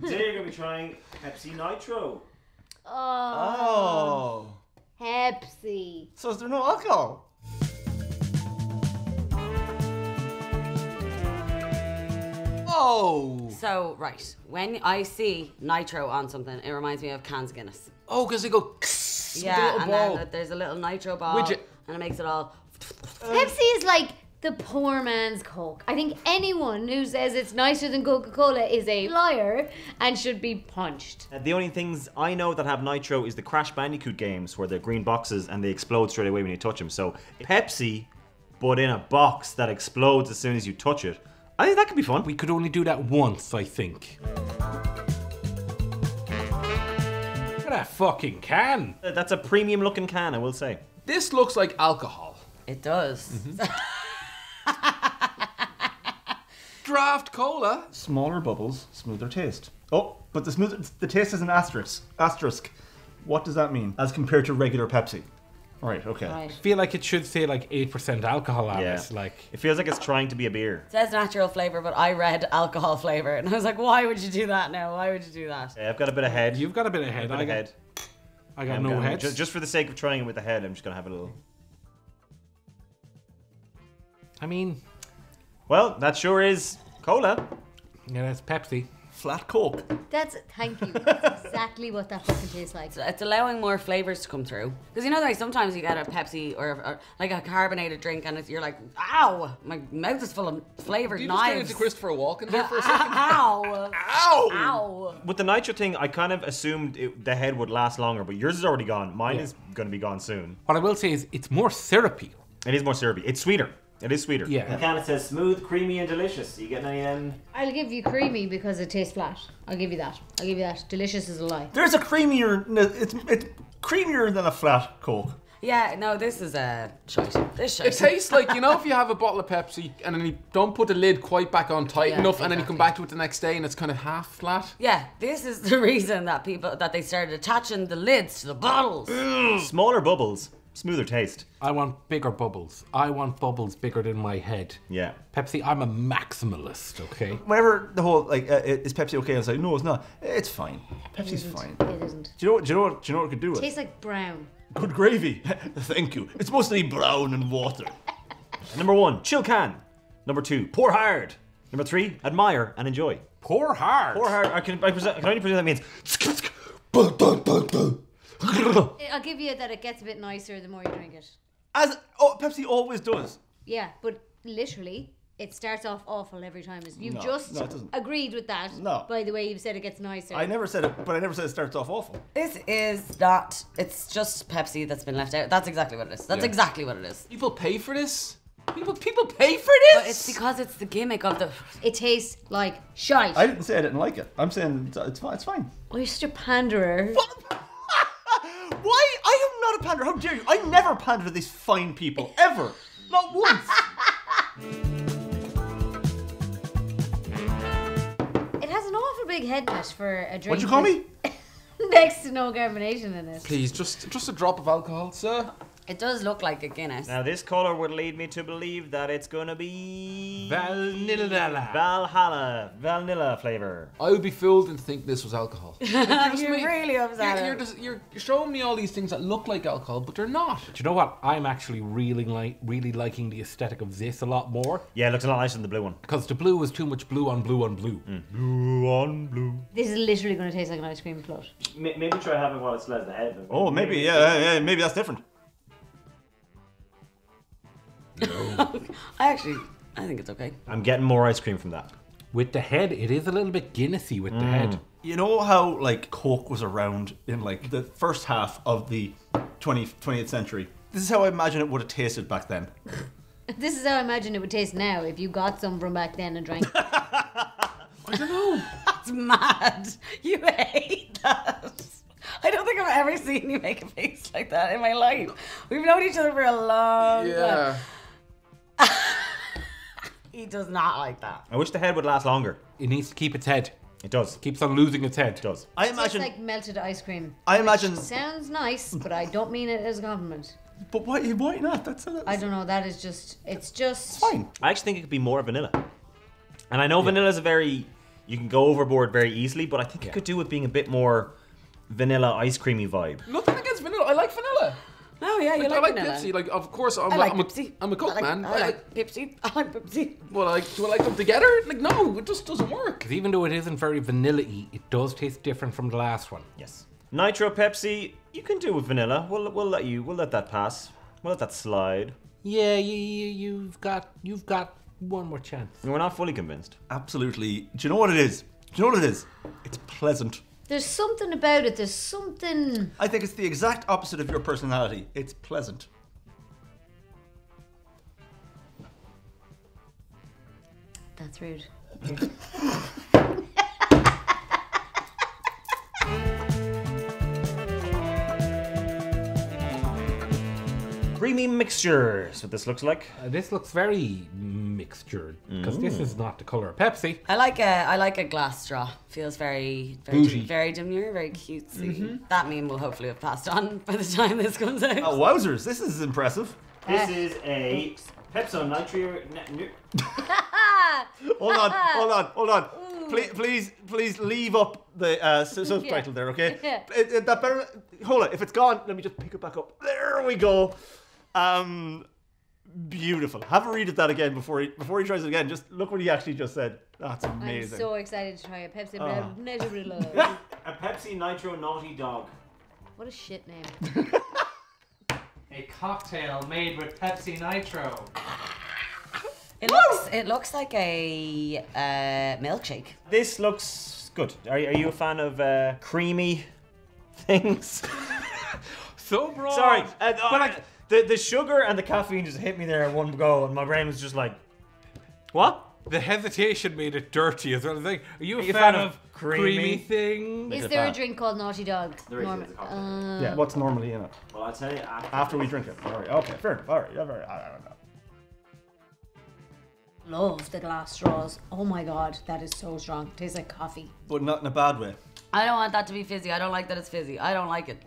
Today you're going to be trying Pepsi Nitro. Oh. Pepsi. So is there no alcohol? Oh. So, right, when I see Nitro on something, it reminds me of cans of Guinness. Oh, because they go Yeah, and then there's a little Nitro ball, Widget. and it makes it all... Pepsi is like the poor man's Coke. I think anyone who says it's nicer than Coca-Cola is a liar and should be punched. The only things I know that have Nitro is the Crash Bandicoot games where they're green boxes and they explode straight away when you touch them. So Pepsi, but in a box that explodes as soon as you touch it. I think that could be fun. We could only do that once, I think. Look at that fucking can. That's a premium looking can, I will say. This looks like alcohol. It does. Draft cola. Smaller bubbles, smoother taste. Oh, but the taste is an asterisk. Asterisk. What does that mean? As compared to regular Pepsi. Right, okay. Right. I feel like it should say like 8% alcohol on Yeah. it. Like, It feels like it's trying to be a beer. It says natural flavour, but I read alcohol flavour, and I was like, why would you do that now? Why would you do that? Yeah, I've got a bit of head. you've got a bit of head. a bit of head. I got I'm no gonna- head. Just for the sake of trying it with the head, I'm just going to have a little... I mean, Well, that sure is cola. yeah, that's Pepsi. Flat Coke. Thank you. That's exactly what that fucking tastes like. It's allowing more flavours to come through. Because you know, like sometimes you get a Pepsi or like a carbonated drink, and you're like, ow, my mouth is full of flavoured Did you just turn knives. into Christopher Walken there for a second? Ow! Ow! Ow! With the Nitro thing, I kind of assumed the head would last longer, but yours is already gone. Mine is going to be gone soon. What I will say is it's more syrupy. It is more syrupy. It's sweeter. It is sweeter. Yeah. The can, it says smooth, creamy, and delicious. Are you getting any... I'll give you creamy because it tastes flat. I'll give you that. I'll give you that. Delicious is a lie. There's a creamier. It's creamier than a flat Coke. Yeah, no, this is a shite. This shite. It tastes like, you know, if you have a bottle of Pepsi and then you don't put the lid quite back on tight Yeah, enough, and then you come exactly. back to it the next day and it's kind of half flat. Yeah, this is the reason that they started attaching the lids to the bottles. Smaller bubbles, smoother taste. I want bigger bubbles. I want bubbles bigger than my head. Yeah. Pepsi, I'm a maximalist, okay? Whenever the whole is Pepsi okay? I was like, no, it's not. It's fine. Pepsi's fine. It isn't. Do you know what it could do with? Tastes like brown. Good gravy. Thank you. It's mostly brown and water. Number 1, chill can. Number 2, pour hard. Number 3, admire and enjoy. Pour hard. Pour hard. I can only presume that means... I'll give you that it gets a bit nicer the more you drink it. Pepsi always does. Yeah, but literally, it starts off awful every time. You've No, just no, it doesn't. agreed with that. No. By the way, you've said it gets nicer. I never said it, but I never said it starts off awful. This is not. It's just Pepsi that's been left out. That's exactly what it is. That's Yeah. exactly what it is. People pay for this? People pay for this? But it's because it's the gimmick of the. It tastes like shite. I didn't say I didn't like it. I'm saying it's fine. It's fine. Oh, you're such a panderer. Why? I am not a pander. How dare you? I never pander to these fine people ever. Not once. It has an awful big head match for a drink. What'd you call me? Next to no carbonation in it. Please, just a drop of alcohol, sir. It does look like a Guinness. Now, this colour would lead me to believe that it's going to be... Vanilla. Vanilla flavour. I would be fooled and think this was alcohol. You're really upset. You're showing me all these things that look like alcohol, but they're not. Do you know what? I'm actually really liking the aesthetic of this a lot more. Yeah, it looks a lot nicer than the blue one. Because the blue is too much blue on blue on blue. Blue on blue. This is literally going to taste like an ice cream float. Maybe try having while it still has the head. Oh, maybe. Yeah. Maybe that's different. I think it's okay. I'm getting more ice cream from that. With the head, it is a little bit Guinnessy with the head. You know how like Coke was around in like the first half of the 20th century? This is how I imagine it would have tasted back then. This is how I imagine it would taste now if you got some from back then and drank it. I don't know. That's mad. You hate that. I don't think I've ever seen you make a face like that in my life. We've known each other for a long time. Yeah. He does not like that. I wish the head would last longer. It needs to keep its head. It does. Keeps on losing its head. It does. I It's imagine. like melted ice cream. I imagine. Sounds nice, but I don't mean it as a compliment. But why? Why not? That's I don't know. That is just. It's just. fine. I actually think it could be more vanilla. And I know vanilla is a very you can go overboard very easily, but I think it could do with being a bit more vanilla ice creamy vibe. Nothing against vanilla. I like vanilla. Oh yeah, you I like like vanilla. Pepsi. Like, of course, I'm like a Coke man. I like Pepsi. I like Pepsi. Well, do I like them together? Like, no, it just doesn't work. Because even though it isn't very vanilla-y, it does taste different from the last one. Yes. Nitro Pepsi, you can do with vanilla. We'll let that pass. We'll let that slide. Yeah, you've got one more chance. We're not fully convinced. Absolutely. Do you know what it is? It's pleasant. There's something about it. There's something. I think it's the exact opposite of your personality. It's pleasant. That's rude. Creamy mixture is what this looks like. This looks very mixtured because this is not the color of Pepsi. I like a glass straw. Feels very Bougie. very demure, very cutesy. That meme will hopefully have passed on by the time this comes out. Oh, wowzers. This is impressive. This is a Pepsi Nitro. Hold on. Please leave up the subtitle there, okay? That better. Hold on. If it's gone, let me just pick it back up. There we go. Beautiful. Have a read of that again before he tries it again. Just look what he actually just said. That's amazing. I'm so excited to try a Pepsi, but I've never really loved. A Pepsi Nitro Naughty Dog. What a shit name. A cocktail made with Pepsi Nitro. It looks like a milkshake. This looks good. Are you a fan of creamy things? So broad. Sorry, the sugar and the caffeine just hit me there in one go, and my brain was just like, what? The hesitation made it dirty as well. Like, are you a you fan fan of of creamy things? Is there a drink called Naughty Dog? There is, Norm- it's a cocktail. Yeah, what's normally in it? Well, I'll tell you After we drink it. All right, okay, fair. All right, yeah, very. I don't know. Love the glass straws. Oh my god, that is so strong. Tastes like coffee. But not in a bad way. I don't want that to be fizzy. I don't like that it's fizzy. I don't like it.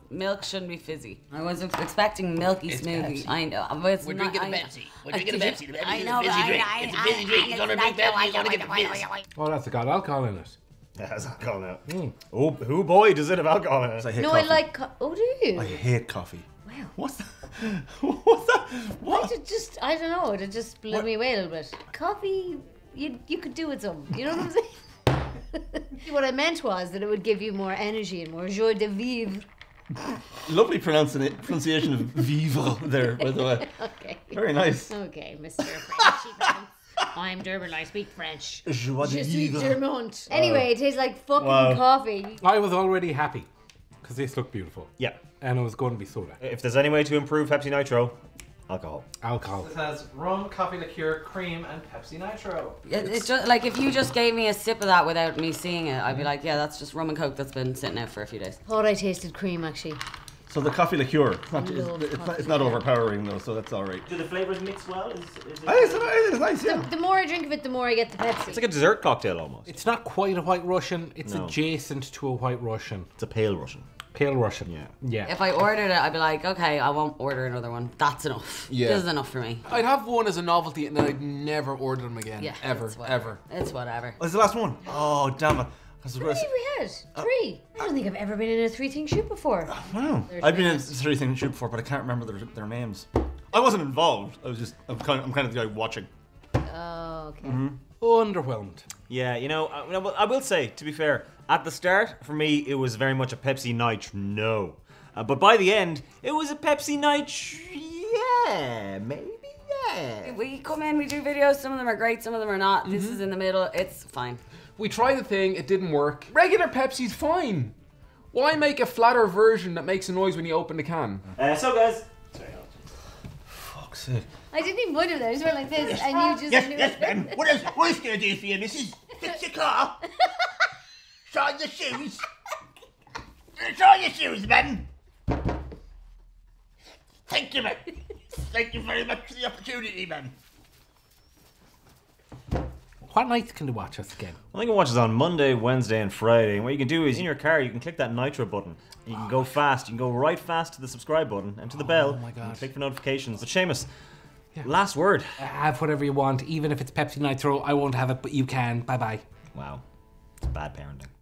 Milk shouldn't be fizzy. I was expecting milky smoothie. Pepsi. I know. But it's We're not, drinking a I- Pepsi. We're drinking a Pepsi. The I Pepsi is know, a fizzy but drink. It's a fizzy drink. You're gonna drink Pepsi. You're gonna get the fizz. Oh, that's got alcohol in it. It has alcohol in it. Oh, who boy does it have alcohol in it? I hate No, coffee. I like. Oh, do you? I hate coffee. Wow. What's that? What's that? What? I don't know. It just blew me away a little bit. Coffee, you could do with some. You know what I'm saying? What I meant was that it would give you more energy and more joie de vivre. Lovely pronunciation of vivre there, by the way. Okay. Very nice. Okay, Mr. Frenchy Pants. I'm German. I speak French. Joie de Je suis vivre. Germant. Anyway, it tastes like fucking Wow. coffee. I was already happy because this looked beautiful. Yeah. And it was going to be soda. If there's any way to improve Pepsi Nitro, alcohol. Alcohol. This has rum, coffee liqueur, cream, and Pepsi Nitro. It's just like if you just gave me a sip of that without me seeing it, I'd be like, yeah, that's just rum and coke that's been sitting out for a few days. Thought I tasted cream actually. So the coffee liqueur, it's love not, it's not overpowering though, so that's all right. Do the flavors mix well? Is It's nice, yeah. The more I drink of it, the more I get the Pepsi. It's like a dessert cocktail almost. It's not quite a White Russian. It's No. adjacent to a White Russian. It's a pale Russian. Pale Russian. Yeah. Yeah. If I ordered it, I'd be like, okay, I won't order another one. That's enough. Yeah. This is enough for me. I'd have one as a novelty and then I'd never order them again. Yeah. Ever. it's whatever. Ever. It's whatever. Oh, it's the last one. Oh, damn it. I was How gonna many say- have we had? 3. I don't think I've ever been in a 3-thing shoot before. Wow. I've been in 3-thing shoot before, but I can't remember their names. I wasn't involved. I'm kind of the guy watching. Oh, okay. Underwhelmed. Yeah, I will say, to be fair, at the start, for me, it was very much a Pepsi Nitro, no. But by the end, it was a Pepsi Nitro, yeah, maybe, yeah. We come in, we do videos. Some of them are great, some of them are not. This is in the middle. It's fine. We tried the thing, it didn't work. Regular Pepsi's fine. Why make a flatter version that makes a noise when you open the can? So guys, Fuck's sake. I didn't even point at it. I just went like this, and you just. Yes, ma'am. What else can I do for you, missus? Fix your car. Shine your shoes. Shine your shoes, ma'am. Thank you, ma'am. Thank you very much for the opportunity, ma'am. What nights can they watch us again? I think it watches on Monday, Wednesday, and Friday. And what you can do is, in your car, you can click that Nitro button. You can go fast. You can go right fast to the subscribe button and to the bell. Oh my God. And click for notifications. But Seamus, last word. Have whatever you want, even if it's Pepsi Nitro. I won't have it, but you can. Bye bye. Wow. It's bad parenting.